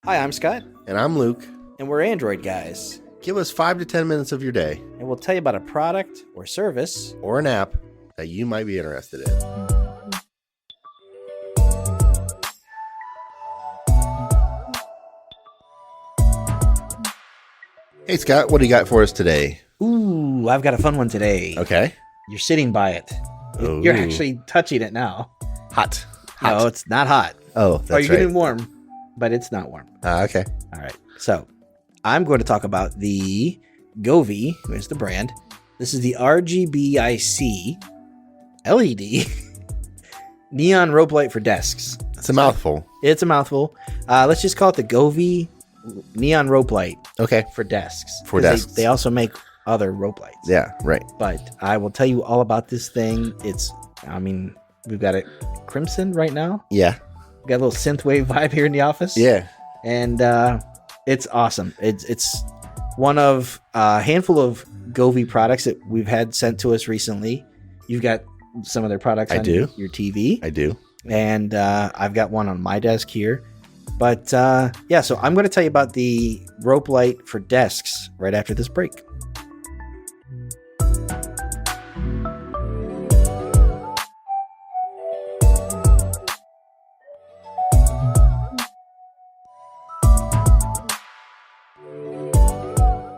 Hi, I'm Scott, And I'm Luke. and we're Android Guys, Give us 5 to 10 minutes of your day and we'll tell you about a product or service. or an app that you might be interested in. Hey, Scott, what do you got for us today? Ooh, I've got a fun one today. Okay. You're sitting by it. Ooh. You're actually touching it now. Hot. No, it's not hot. Oh, that's Or you're right. getting warm, but it's not warm. Okay. All right. So I'm going to talk about the Govee, where's the brand. This is the RGBIC LED neon rope light for desks. It's a mouthful. It's a mouthful. Let's just call it the Govee neon rope light Okay. for desks. For 'Cause desks. They also make other rope lights. Yeah, right. But I will tell you all about this thing. We've got it crimson right now. Yeah. We got a little synthwave vibe here in the office. Yeah. And it's awesome. It's one of a handful of Govee products that we've had sent to us recently. You've got some of their products I on do. your TV. I do. And I've got one on my desk here. But yeah, so I'm going to tell you about the rope light for desks right after this break.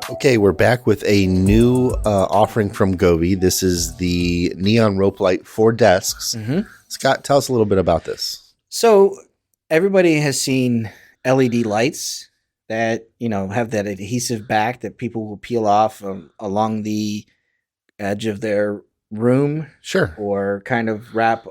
Okay, we're back with a new offering from Govee. This is the neon rope light for desks. Mm-hmm. Scott, tell us a little bit about this. So everybody has seen LED lights that, have that adhesive back that people will peel off along the edge of their room Sure. or kind of wrap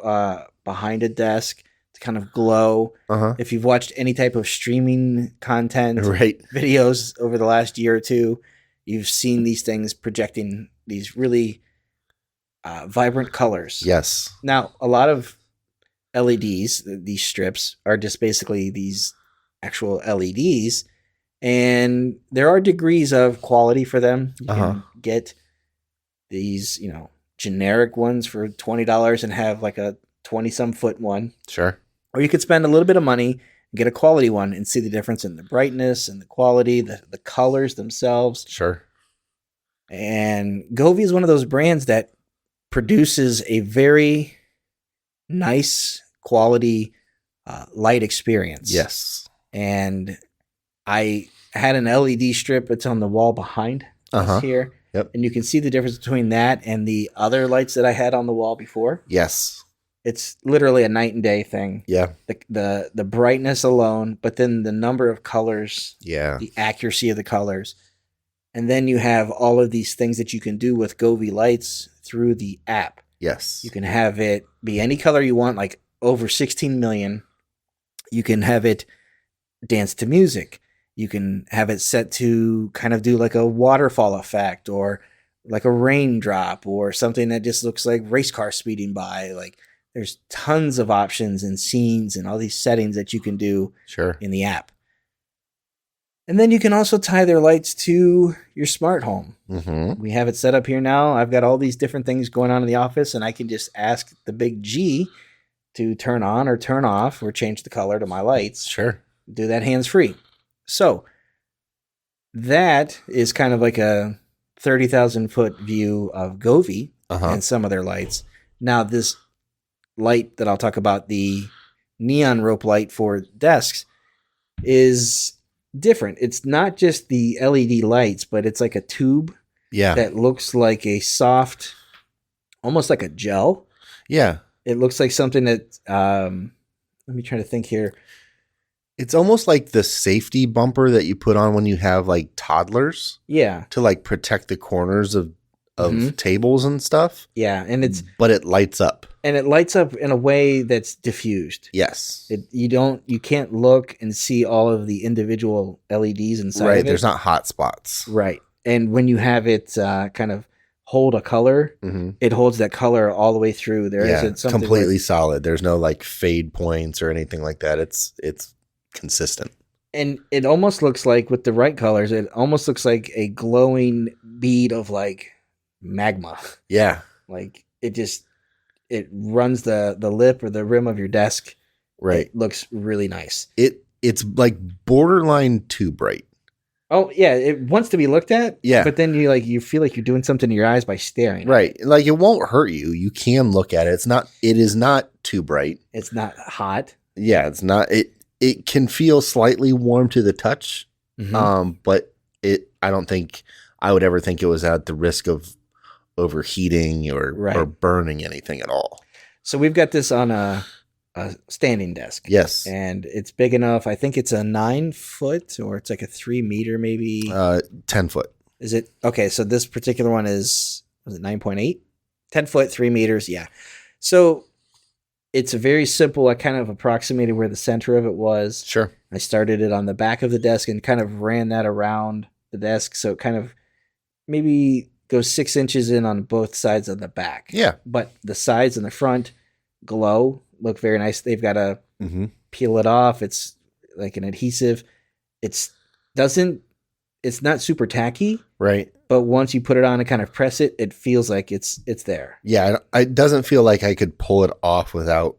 behind a desk to kind of glow. Uh-huh. If you've watched any type of streaming content Right. videos over the last year or two, you've seen these things projecting these really vibrant colors. Yes. Now, a lot of LEDs, these strips, are just basically these actual LEDs, and there are degrees of quality for them. You can get these, generic ones for $20 and have like a 20-some foot one. Sure. Or you could spend a little bit of money and get a quality one and see the difference in the brightness and the quality, the colors themselves. Sure. And Govee is one of those brands that produces a very nice quality light experience. Yes. And I had an LED strip. It's on the wall behind us here. Yep. And you can see the difference between that and the other lights that I had on the wall before. Yes. It's literally a night and day thing. Yeah. The brightness alone, but then the number of colors, Yeah. the accuracy of the colors. And then you have all of these things that you can do with Govee lights through the app. Yes. You can have it be any color you want, like over 16 million. You can have it dance to music. You can have it set to kind of do like a waterfall effect or like a raindrop or something that just looks like race car speeding by. Like there's tons of options and scenes and all these settings that you can do Sure. in the app. And then you can also tie their lights to your smart home. Mm-hmm. We have it set up here now. I've got all these different things going on in the office, and I can just ask the big G to turn on or turn off or change the color to my lights. Sure. Do that hands-free. So that is kind of like a 30,000 foot view of Govee and some of their lights. Now this light that I'll talk about, the neon rope light for desks, is different. It's not just the LED lights, but it's like a tube that looks like a soft, almost like a gel. Yeah. It looks like something that, let me try to think here. It's almost like the safety bumper that you put on when you have like toddlers. Yeah. To like protect the corners of tables and stuff. Yeah. And but it lights up. And it lights up in a way that's diffused. Yes. You can't look and see all of the individual LEDs inside of it. Right. There's not hot spots. Right. And when you have it kind of hold a color, it holds that color all the way through. There isn't something completely solid. There's no like fade points or anything like that. It's consistent. And it almost looks like, with the right colors, it almost looks like a glowing bead of like magma. Yeah. Like it runs the lip or the rim of your desk. Right. It looks really nice. It it's like borderline too bright. Oh yeah, it wants to be looked at. Yeah, but then you feel like you're doing something to your eyes by staring. Right, like it won't hurt you. You can look at it. It is not too bright. It's not hot. Yeah, it's not. It can feel slightly warm to the touch. But I don't think I would ever think it was at the risk of overheating or burning anything at all. So we've got this on a standing desk. Yes. And it's big enough. I think it's a 9 foot or it's like a 3 meter, maybe 10 foot. Is it? Okay. So this particular one was it 9.8? 10 foot, 3 meters. Yeah. So it's a very simple. I kind of approximated where the center of it was. Sure. I started it on the back of the desk and kind of ran that around the desk. So it kind of maybe goes 6 inches in on both sides of the back. Yeah. But the sides and the front glow, look very nice. They've got to peel it off. It's like an adhesive. It's not super tacky. Right. But once you put it on and kind of press it, it feels like it's there. Yeah. It doesn't feel like I could pull it off without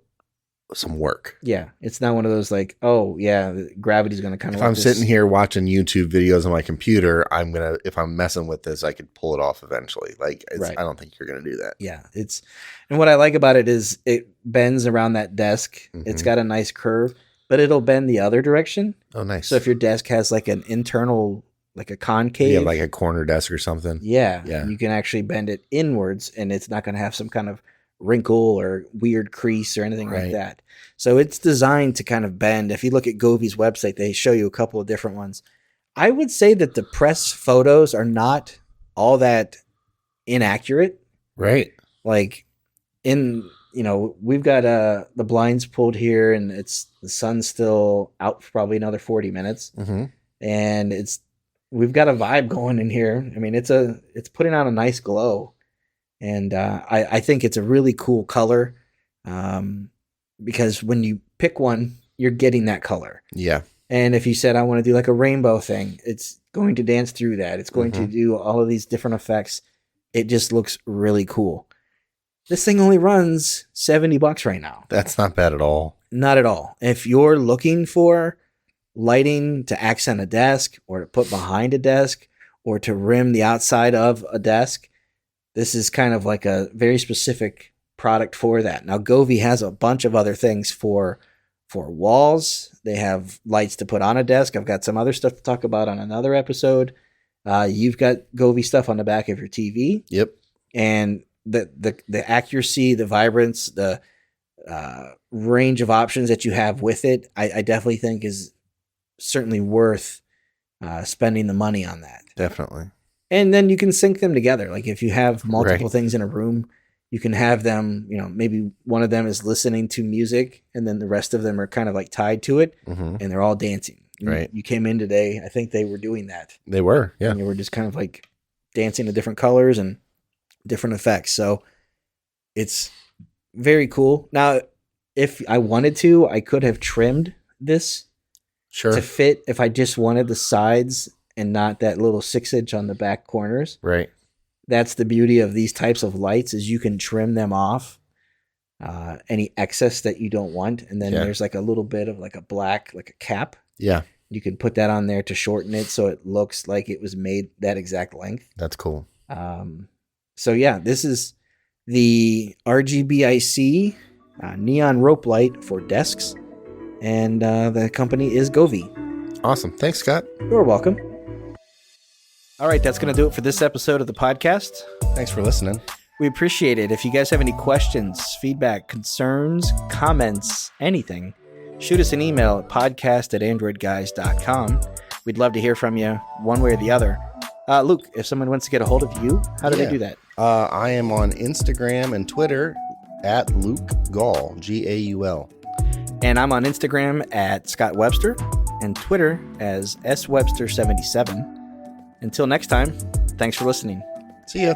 some work. Yeah. It's not one of those like, oh yeah, gravity's going to kind of. If I'm sitting here watching YouTube videos on my computer, if I'm messing with this, I could pull it off eventually. Like, I don't think you're going to do that. Yeah. And what I like about it is it bends around that desk. It's got a nice curve, but it'll bend the other direction. Oh, nice. So if your desk has like an internal, like a concave. Yeah, like a corner desk or something. Yeah. You can actually bend it inwards and it's not going to have some kind of wrinkle or weird crease or anything like that. So it's designed to kind of bend. If you look at Govee's website, they show you a couple of different ones. I would say that the press photos are not all that inaccurate. Right. Like we've got the blinds pulled here and the sun's still out for probably another 40 minutes. And we've got a vibe going in here. I mean, it's putting out a nice glow. And I think it's a really cool color because when you pick one, you're getting that color. Yeah. And if you said, I want to do like a rainbow thing, it's going to dance through that. It's going to do all of these different effects. It just looks really cool. This thing only runs $70 right now. That's not bad at all. Not at all. If you're looking for lighting to accent a desk or to put behind a desk or to rim the outside of a desk, this is kind of like a very specific product for that. Now, Govee has a bunch of other things for walls. They have lights to put on a desk. I've got some other stuff to talk about on another episode. You've got Govee stuff on the back of your TV. Yep. And the accuracy, the vibrance, the range of options that you have with it, I definitely think is certainly worth spending the money on that. Definitely. And then you can sync them together. Like if you have multiple things in a room, you can have them, maybe one of them is listening to music and then the rest of them are kind of like tied to it and they're all dancing. Right. You came in today, I think they were doing that. They were, yeah. And they were just kind of like dancing to different colors and different effects. So it's very cool. Now, if I wanted to, I could have trimmed this to fit if I just wanted the sides and not that little 6-inch on the back corners. Right. That's the beauty of these types of lights is you can trim them off, any excess that you don't want. And then there's like a little bit of like a black, like a cap. Yeah. You can put that on there to shorten it so it looks like it was made that exact length. That's cool. So yeah, this is the RGBIC neon rope light for desks. And the company is Govee. Awesome. Thanks, Scott. You're welcome. All right, that's going to do it for this episode of the podcast. Thanks for listening. We appreciate it. If you guys have any questions, feedback, concerns, comments, anything, shoot us an email at podcast@AndroidGuys.com. We'd love to hear from you one way or the other. Luke, if someone wants to get a hold of you, how do they do that? I am on Instagram and Twitter at Luke Gaul, Gaul. And I'm on Instagram at Scott Webster and Twitter as SWebster77. Until next time, thanks for listening. See ya.